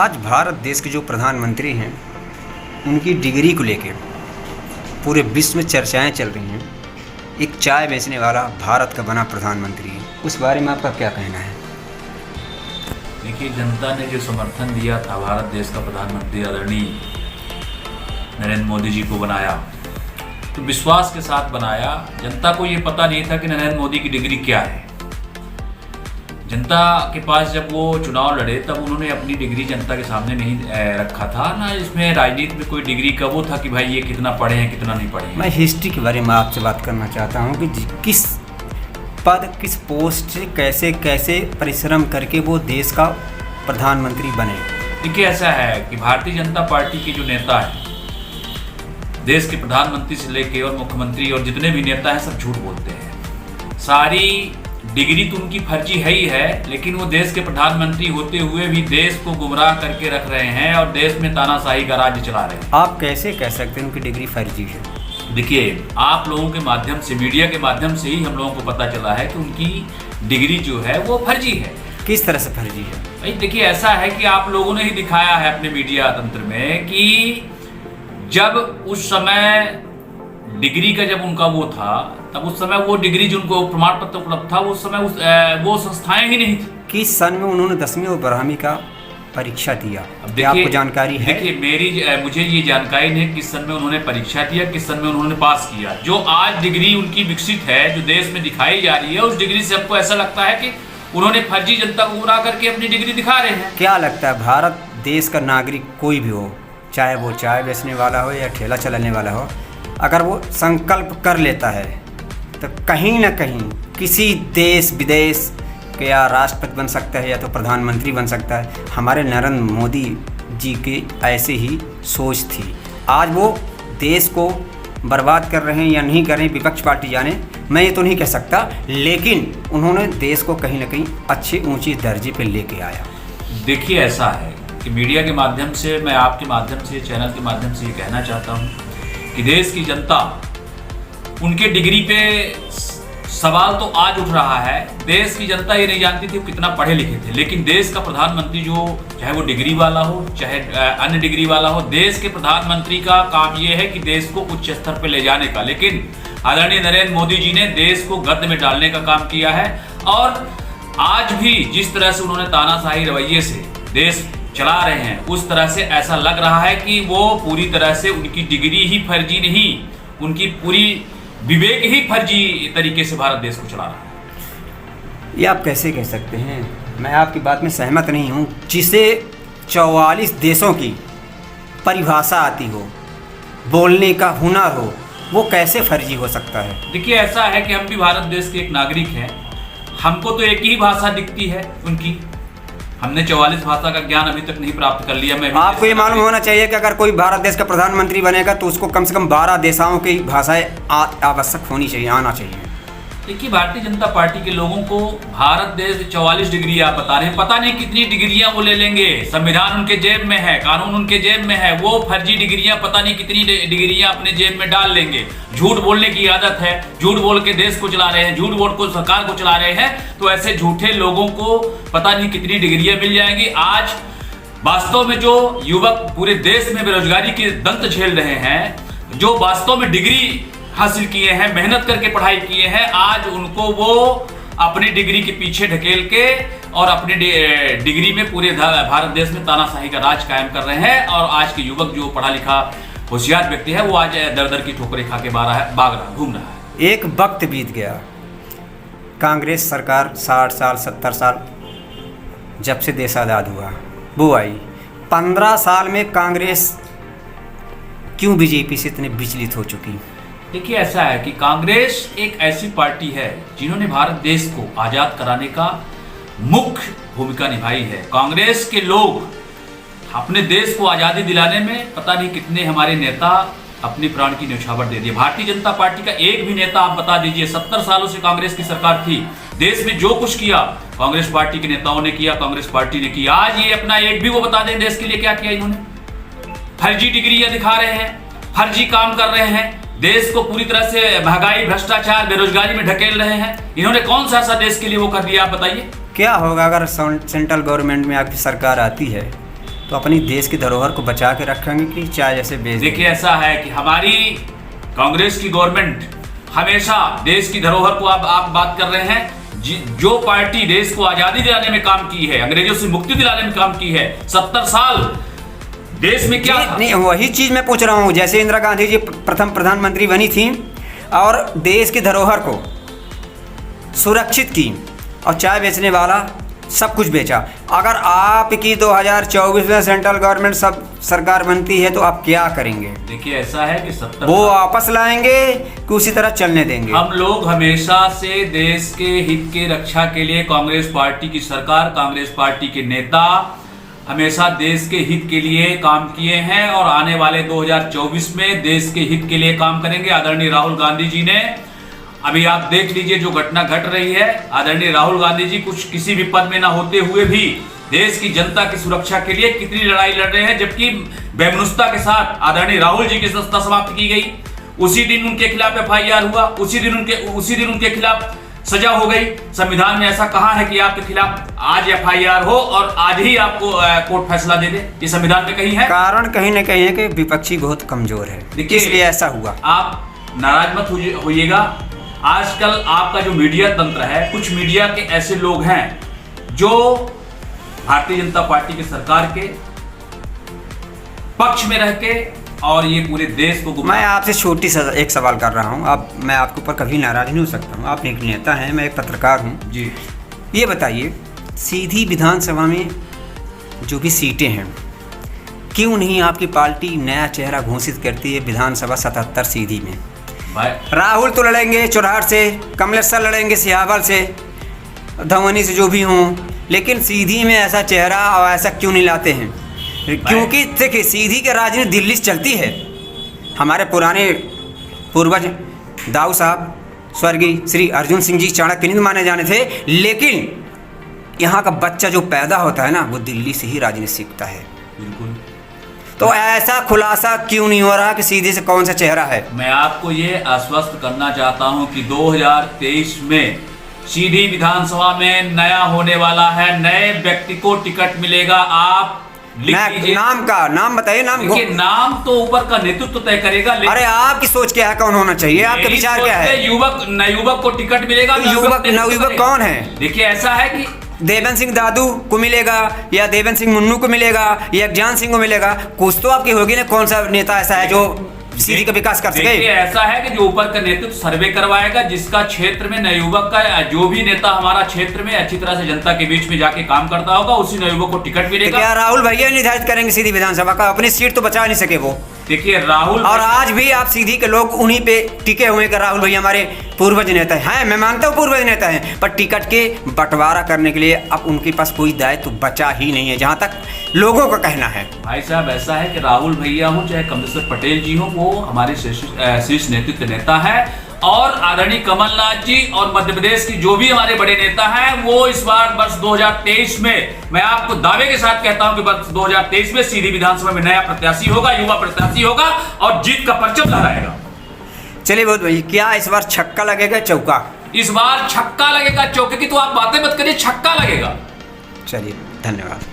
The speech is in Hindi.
आज भारत देश के जो प्रधानमंत्री हैं उनकी डिग्री को लेकर पूरे विश्व में चर्चाएं चल रही हैं। एक चाय बेचने वाला भारत का बना प्रधानमंत्री है, उस बारे में आपका क्या कहना है? देखिए, जनता ने जो समर्थन दिया था भारत देश का प्रधानमंत्री आदरणीय नरेंद्र मोदी जी को बनाया, तो विश्वास के साथ बनाया। जनता को ये पता नहीं था कि नरेंद्र मोदी की डिग्री क्या है। जनता के पास जब वो चुनाव लड़े तब उन्होंने अपनी डिग्री जनता के सामने नहीं रखा था, ना इसमें राजनीति में कोई डिग्री का वो था कि भाई ये कितना पढ़े हैं कितना नहीं पढ़े हैं। मैं हिस्ट्री के बारे में आपसे बात करना चाहता हूँ कि किस पद किस पोस्ट से कैसे कैसे परिश्रम करके वो देश का प्रधानमंत्री बने। देखिए, ऐसा है कि भारतीय जनता पार्टी के जो नेता हैं, देश के प्रधानमंत्री से लेके और मुख्यमंत्री और जितने भी नेता हैं, सब झूठ बोलते हैं। सारी डिग्री तो उनकी फर्जी है ही है, लेकिन वो देश के प्रधानमंत्री होते हुए भी देश को गुमराह करके रख रहे हैं और देश में तानाशाही का राज्य चला रहे हैं। आप कैसे कह सकते हैं उनकी डिग्री फर्जी है? देखिए, आप लोगों के माध्यम से, मीडिया के माध्यम से ही हम लोगों को पता चला है कि उनकी डिग्री जो है वो फर्जी है। किस तरह से फर्जी है? भाई देखिए, ऐसा है कि आप लोगों ने ही दिखाया है अपने मीडिया तंत्र में कि जब उस समय डिग्री का जब उनका वो था, तब उस समय वो डिग्री जो उनको प्रमाण पत्र उपलब्ध था, उस समय वो संस्थाएं ही नहीं थी। किस सन में उन्होंने 10वीं और 12वीं का परीक्षा दिया? अब आपको जानकारी है? देखिए, मुझे ये जानकारी नहीं किस सन में उन्होंने परीक्षा दिया, किस सन में उन्होंने पास किया। जो आज डिग्री उनकी विकसित है, जो देश में दिखाई जा रही है, उस डिग्री से आपको ऐसा लगता है कि उन्होंने फर्जी जनता को गुमराह करके अपनी डिग्री दिखा रहे हैं। क्या लगता है, भारत देश का नागरिक कोई भी हो, चाहे वो चाय बेचने वाला हो या ठेला चलाने वाला हो, अगर वो संकल्प कर लेता है तो कहीं ना कहीं किसी देश विदेश के या राष्ट्रपति बन सकता है या तो प्रधानमंत्री बन सकता है। हमारे नरेंद्र मोदी जी की ऐसे ही सोच थी। आज वो देश को बर्बाद कर रहे हैं या नहीं कर रहे हैं, विपक्ष पार्टी जाने, मैं ये तो नहीं कह सकता, लेकिन उन्होंने देश को कहीं ना कहीं अच्छे ऊंचे दर्जे पर लेके आया। देखिए, ऐसा है कि मीडिया के माध्यम से, मैं आपके माध्यम से, चैनल के माध्यम से ये कहना चाहता हूँ कि देश की जनता उनके डिग्री पे सवाल तो आज उठ रहा है। देश की जनता ये नहीं जानती थी वो कितना पढ़े लिखे थे, लेकिन देश का प्रधानमंत्री जो, चाहे वो डिग्री वाला हो चाहे अन्य डिग्री वाला हो, देश के प्रधानमंत्री का काम ये है कि देश को उच्च स्तर पर ले जाने का। लेकिन आदरणीय नरेंद्र मोदी जी ने देश को गर्द में डालने का काम किया है। और आज भी जिस तरह से उन्होंने तानाशाही रवैये से देश चला रहे हैं, उस तरह से ऐसा लग रहा है कि वो पूरी तरह से उनकी डिग्री ही फर्जी नहीं, उनकी पूरी विवेक ही फर्जी तरीके से भारत देश को चला रहा है। ये आप कैसे कह सकते हैं? मैं आपकी बात में सहमत नहीं हूँ। जिसे 44 देशों की परिभाषा आती हो, बोलने का हुनर हो, वो कैसे फर्जी हो सकता है? देखिए, ऐसा है कि हम भी भारत देश के एक नागरिक हैं। हमको तो एक ही भाषा दिखती है उनकी। हमने 44 भाषा का ज्ञान अभी तक नहीं प्राप्त कर लिया। मैं आपको ये मालूम होना चाहिए कि अगर कोई भारत देश का प्रधानमंत्री बनेगा तो उसको कम से कम 12 देशों की भाषाएं आवश्यक होनी चाहिए, आना चाहिए। देखिए, भारतीय जनता पार्टी के लोगों को भारत देश 44 डिग्री आप बता रहे हैं, पता नहीं कितनी डिग्रियां वो ले लेंगे। संविधान उनके जेब में है, कानून उनके जेब में है, वो फर्जी डिग्रियां पता नहीं कितनी डिग्रियां अपने जेब में डाल लेंगे। झूठ बोलने की आदत है, झूठ बोल के देश को चला रहे हैं, झूठ बोल को सरकार को चला रहे हैं। तो ऐसे झूठे लोगों को पता नहीं कितनी डिग्रियां मिल जाएंगी। आज वास्तव में जो युवक पूरे देश में बेरोजगारी के दंत झेल रहे हैं, जो वास्तव में डिग्री हासिल किए हैं, मेहनत करके पढ़ाई किए हैं, आज उनको वो अपनी डिग्री के पीछे ढकेल के और अपनी डिग्री में पूरे भारत देश में तानाशाही का राज कायम कर रहे हैं। और आज के युवक जो पढ़ा लिखा होशियार व्यक्ति है, वो आज दर दर की ठोकरें खा के घूम रहा है। एक वक्त बीत गया, कांग्रेस सरकार 60 साल 70 साल जब से देश आज़ाद हुआ वो आई। 15 साल में कांग्रेस क्यों बीजेपी से इतने विचलित हो चुकी? देखिए, ऐसा है कि कांग्रेस एक ऐसी पार्टी है जिन्होंने भारत देश को आजाद कराने का मुख्य भूमिका निभाई है। कांग्रेस के लोग अपने देश को आजादी दिलाने में पता नहीं कितने हमारे नेता अपने प्राण की न्यौछावर दे दिए। भारतीय जनता पार्टी का एक भी नेता आप बता दीजिए, 70 सालों से कांग्रेस की सरकार थी, देश में जो कुछ किया कांग्रेस पार्टी के नेताओं ने किया, कांग्रेस पार्टी ने किया। आज ये अपना एक भी वो बता दें देश के लिए क्या किया इन्होंने? फर्जी डिग्रियां दिखा रहे हैं, फर्जी काम कर रहे हैं, देश को पूरी तरह से महंगाई, भ्रष्टाचार, बेरोजगारी में ढकेल रहे हैं। इन्होंने कौन सा ऐसा देश के लिए वो कर दिया, आप बताइए। क्या होगा अगर सेंट्रल गवर्नमेंट में आपकी सरकार आती है तो अपनी देश की धरोहर को बचा के रखेंगे कि चाय जैसे बेच देंगे? देखिए ऐसा है कि हमारी कांग्रेस की गवर्नमेंट हमेशा देश की धरोहर को आप बात कर रहे हैं, जो पार्टी देश को आजादी दिलाने में काम की है, अंग्रेजों से मुक्ति दिलाने में काम की है, 70 साल देश में क्या था? नहीं, वही चीज मैं पूछ रहा हूँ। जैसे इंदिरा गांधी जी प्रथम प्रधानमंत्री बनी थी और देश की धरोहर को सुरक्षित की, और चाय बेचने वाला सब कुछ बेचा। अगर आपकी 2024 में सेंट्रल गवर्नमेंट सब सरकार बनती है तो आप क्या करेंगे? देखिए ऐसा है कि 70 वो वापस लाएंगे कि उसी तरह चलने देंगे? हम लोग हमेशा से देश के हित के रक्षा के लिए, कांग्रेस पार्टी की सरकार, कांग्रेस पार्टी के नेता हमेशा देश के हित के लिए काम किए हैं और आने वाले 2024 में देश के हित के लिए काम करेंगे। आदरणीय राहुल गांधी जी ने, अभी आप देख लीजिए जो घटना घट रही है, आदरणीय राहुल गांधी जी कुछ किसी भी पद में ना होते हुए भी देश की जनता की सुरक्षा के लिए कितनी लड़ाई लड़ रहे हैं, जबकि बेमनुष्ता के साथ आदरणीय राहुल जी की सत्ता समाप्त की गई। उसी दिन उनके खिलाफ FIR हुआ, उसी दिन उनके खिलाफ सजा हो गई। संविधान में ऐसा कहा है कि आपके खिलाफ आज FIR हो और आज ही आपको कोर्ट फैसला दे दे? ये संविधान में कहीं है? कारण कहीं ना कहीं है कि विपक्षी बहुत कमजोर है, इसलिए ऐसा हुआ। आप नाराज मत होइएगा। आजकल आपका जो मीडिया तंत्र है, कुछ मीडिया के ऐसे लोग हैं जो भारतीय जनता पार्टी की सरकार के पक्ष में रह के और ये पूरे देश को मैं आपसे छोटी सा एक सवाल कर रहा हूँ। अब मैं आपके ऊपर कभी नाराज नहीं हो सकता हूँ, आप एक नेता हैं, मैं एक पत्रकार हूँ जी। ये बताइए, सीधी विधानसभा में जो भी सीटें हैं, क्यों नहीं आपकी पार्टी नया चेहरा घोषित करती है विधानसभा 77 सीधी में? राहुल तो लड़ेंगे चुरहाट से, कमलेश्वर लड़ेंगे सिहावल से, धवनी से, जो भी हों, लेकिन सीधी में ऐसा चेहरा और ऐसा क्यों नहीं लाते हैं? क्योंकि देखिए सीधी के राजनीति दिल्ली से चलती है। हमारे पुराने पूर्वज दाऊ साहब स्वर्गीय श्री अर्जुन सिंह जी चाणक्य माने जाने थे, लेकिन यहाँ का बच्चा जो पैदा होता है ना, वो दिल्ली से ही राजनीति सीखता है। बिल्कुल। तो ऐसा खुलासा क्यों नहीं हो रहा कि सीधे से कौन सा चेहरा है? मैं आपको ये आश्वस्त करना चाहता हूं कि 2023 में सीधी विधानसभा में नया होने वाला है, नए व्यक्ति को टिकट मिलेगा। आप लिख लीजिए। नाम बताइए। नाम तो ऊपर का नेतृत्व तय करेगा। अरे आपकी सोच क्या है, कौन होना चाहिए? आपका विचार क्या है? नवयुवक को टिकट मिलेगा। नवयुवक कौन है? देखिए ऐसा है कि देवेंद्र सिंह दादू को मिलेगा या देवेंद्र सिंह मुन्नू को मिलेगा या ज्ञान सिंह को मिलेगा? कुछ तो आपकी होगी ना, कौन सा नेता ऐसा है जो सीधी का विकास कर सके? ऐसा है कि जो ऊपर का नेतृत्व सर्वे करवाएगा, जिसका क्षेत्र में नवयुवक का जो भी नेता हमारा क्षेत्र में अच्छी तरह से जनता के बीच में जाके काम करता होगा, उसी नवयुवक को टिकट मिलेगा। क्या राहुल भैया निर्धारित करेंगे सीधी विधानसभा का? अपनी सीट तो बचा नहीं सके वो। देखिए राहुल, और आज भी आप सीधी के लोग उन्हीं पे टिके हुए हैं। राहुल भैया हमारे पूर्वज नेता हैं, मैं मानता हूँ पूर्वज नेता हैं, पर टिकट के बंटवारा करने के लिए अब उनके पास कोई दायित्व बचा ही नहीं है, जहाँ तक लोगों का कहना है। भाई साहब ऐसा है कि राहुल भैया हो चाहे कमलेश्वर पटेल जी हो, वो हमारे शीर्ष नेतृत्व नेता है। और आदरणीय कमलनाथ जी और मध्य प्रदेश की जो भी हमारे बड़े नेता हैं, वो इस बार वर्ष 2023 में मैं आपको दावे के साथ कहता हूं कि वर्ष 2023 में सीधी विधानसभा में नया प्रत्याशी होगा, युवा प्रत्याशी होगा और जीत का परचम लहराएगा। चलिए बहुत भाई, क्या इस बार छक्का लगेगा चौका? इस बार छक्का लगेगा, चौके की तो आप बातें मत करिए, छक्का लगेगा। चलिए धन्यवाद।